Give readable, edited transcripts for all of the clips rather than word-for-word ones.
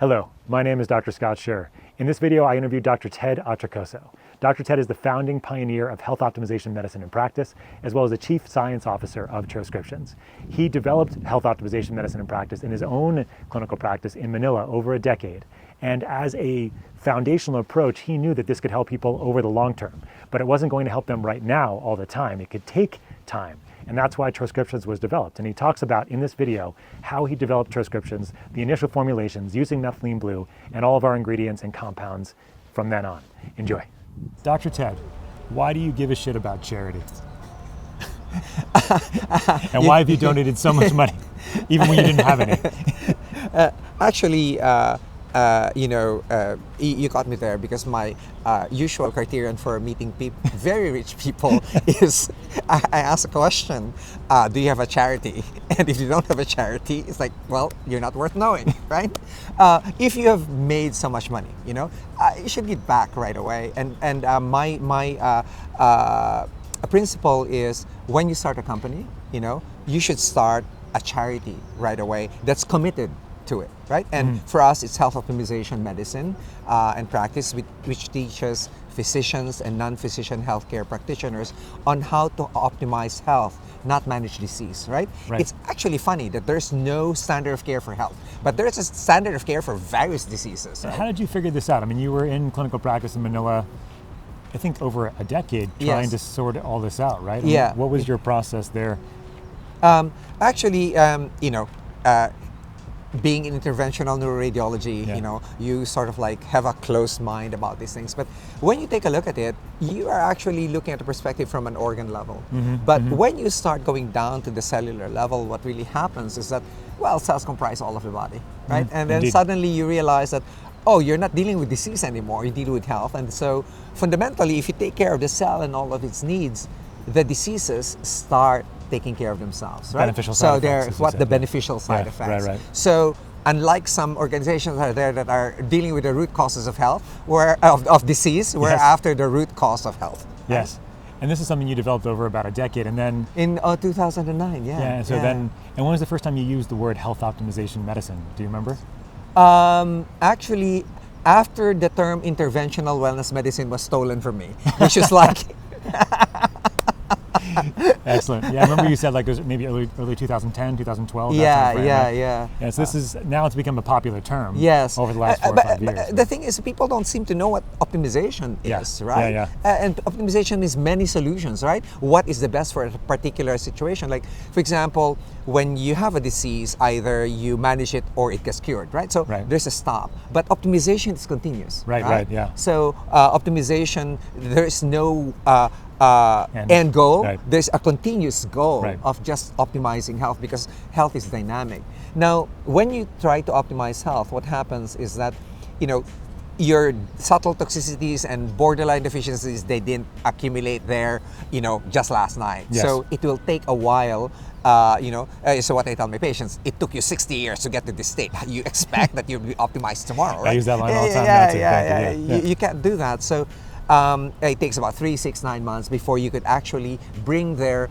Hello, my name is Dr. Scott Scher. In this video, I interviewed Dr. Ted Atracoso. Dr. Ted is the founding pioneer of health optimization medicine in practice, as well as the chief science officer of Troscriptions. He developed health optimization medicine in practice in his own clinical practice in Manila over a decade. And as a foundational approach, he knew that this could help people over the long term, but it wasn't going to help them right now all the time. It could take time. And that's why Troscriptions was developed. And he talks about in this video how he developed Troscriptions, the initial formulations using Methylene Blue, and all of our ingredients and compounds from then on. Enjoy. Dr. Ted, why do you give a shit about charity? And why have you donated so much money, even when you didn't have any? Actually, you got me there because my usual criterion for meeting very rich people is I ask a question, do you have a charity? And if you don't have a charity, it's like, well, you're not worth knowing, right? If you have made so much money, you should give back right away. And my principle is when you start a company, you should start a charity right away that's committed to it, right? And for us, it's health optimization medicine and practice, which teaches physicians and non-physician healthcare practitioners on how to optimize health, not manage disease, right? It's actually funny that there's no standard of care for health, but there's a standard of care for various diseases. Right? How did you figure this out? I mean, you were in clinical practice in Manila, I think over a decade, trying to sort all this out, right? Yeah. What was your process there? Being in interventional neuroradiology, you sort of like have a closed mind about these things. But when you take a look at it, you are actually looking at the perspective from an organ level. But when you start going down to the cellular level, what really happens is that, well, cells comprise all of the body, right? And then suddenly you realize that, oh, you're not dealing with disease anymore, you deal with health. And so fundamentally, if you take care of the cell and all of its needs, the diseases start taking care of themselves, right? Beneficial side effects. So they're the beneficial side effects. Right. So unlike some organizations out there that are dealing with the root causes of health, of disease, we're after the root cause of health. Yes. And this is something you developed over about a decade, and then in 2009, and when was the first time you used the word health optimization medicine? Do you remember? Actually, after the term interventional wellness medicine was stolen from me, which is like Excellent. Yeah, I remember you said like it was maybe early 2010, 2012. Yeah. So this is now it's become a popular term. Yes. Over the last 4 or 5 years. But the thing is, people don't seem to know what optimization is, right? Yeah. And optimization is many solutions, right? What is the best for a particular situation? Like, for example, when you have a disease, either you manage it or it gets cured, right? So there's a stop. But optimization is continuous. Right. Yeah. So optimization, there is no end goal. There's a continuous goal of just optimizing health because health is dynamic. Now, when you try to optimize health, what happens is that, your subtle toxicities and borderline deficiencies, they didn't accumulate there, just last night. Yes. So it will take a while. So what I tell my patients, it took you 60 years to get to this state. You expect that you'll be optimized tomorrow, right? I use that line all the time. Yeah. You can't do that. So it takes about 3, 6, 9 months before you could actually bring their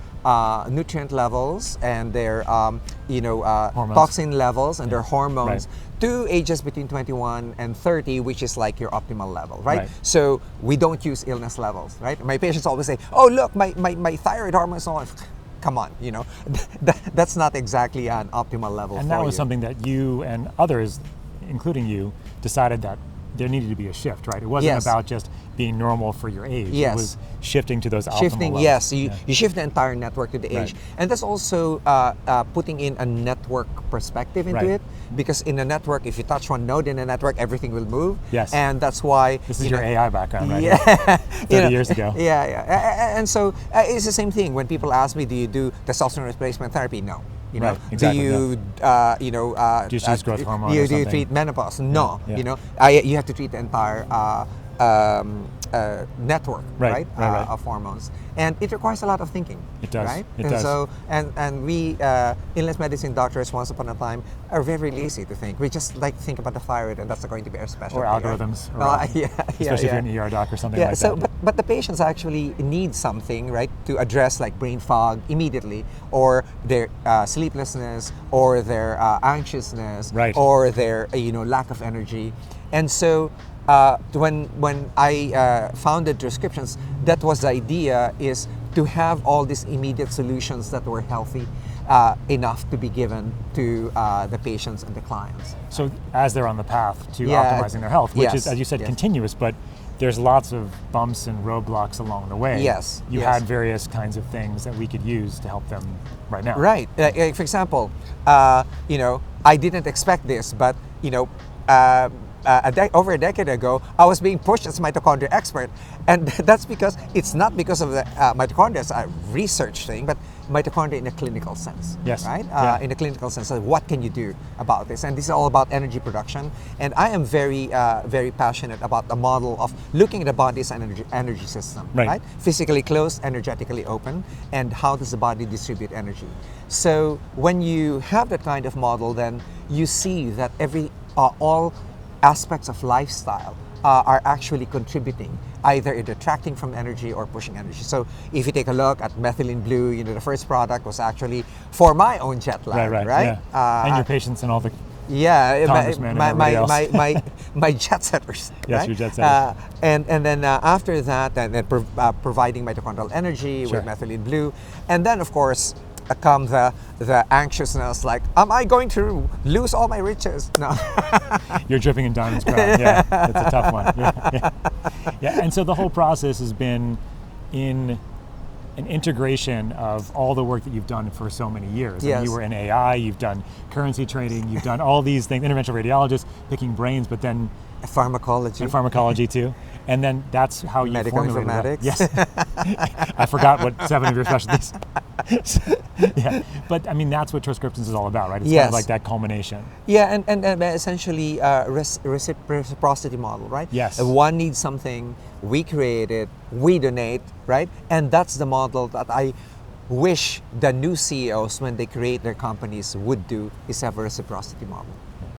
nutrient levels and their toxin levels and their hormones to ages between 21 and 30, which is like your optimal level, right? So we don't use illness levels, right? My patients always say, oh, look, my thyroid hormone is on. Come on, that's not exactly an optimal level. And that was something that you and others, including you, decided that there needed to be a shift, right? It wasn't about just being normal for your age. It was shifting to those optimal levels. You shift the entire network to the age. And that's also putting in a network perspective into it, because in a network, if you touch one node in a network, everything will move. Yes. And that's why... This is your AI background, right? Yeah. 30 years ago. Yeah. And so it's the same thing. When people ask me, do you do testosterone replacement therapy? No. Exactly, do you, do you use growth hormone? Do you treat menopause? No. Yeah. You have to treat the entire network, of hormones, and it requires a lot of thinking. It does. Right. It and does. So and we illness medicine doctors once upon a time are very lazy to think. We just like think about the thyroid, and that's going to be our specialty. Or algorithms, or, especially if you're an ER doc or something like so, that. but the patients actually need something, right, to address like brain fog immediately, or their sleeplessness, or their anxiousness, Right. or their lack of energy. And so when I founded Troscriptions, that was the idea, is to have all these immediate solutions that were healthy enough to be given to the patients and the clients. So as they're on the path to optimizing their health, which is, as you said, continuous, but there's lots of bumps and roadblocks along the way. Yes. You had various kinds of things that we could use to help them right now. Right. For example, I didn't expect this, but over a decade ago, I was being pushed as a mitochondria expert, and that's because it's not because of the mitochondria as a research thing, but mitochondria in a clinical sense. Yes. Right. Yeah. In a clinical sense, so what can you do about this? And this is all about energy production. And I am very, very passionate about the model of looking at the body as an energy system. Right. Physically closed, energetically open, and how does the body distribute energy? So when you have that kind of model, then you see that all aspects of lifestyle are actually contributing, either in detracting from energy or pushing energy. So if you take a look at Methylene Blue, the first product was actually for my own jet lag, right? Yeah. And your patients and all the congressmen and my jet setters. Yes, right? your jet setters. And then after that, and then providing mitochondrial energy with Methylene Blue, and then of course come the anxiousness, like, am I going to lose all my riches? No. You're dripping in diamonds crown. Yeah, it's a tough one. Yeah. And so the whole process has been in an integration of all the work that you've done for so many years. Yes. And you were in AI, you've done currency trading, you've done all these things, interventional radiologists, picking brains, but then pharmacology. And pharmacology too. And then that's how you medical formulated informatics. Yes. I forgot what 7 of your specialties. Yeah. But I mean, that's what Troscriptions is all about, right? It's kind of like that culmination. Yeah, and essentially reciprocity model, right? Yes. One needs something, we create it, we donate, right? And that's the model that I wish the new CEOs, when they create their companies, would do, is have a reciprocity model.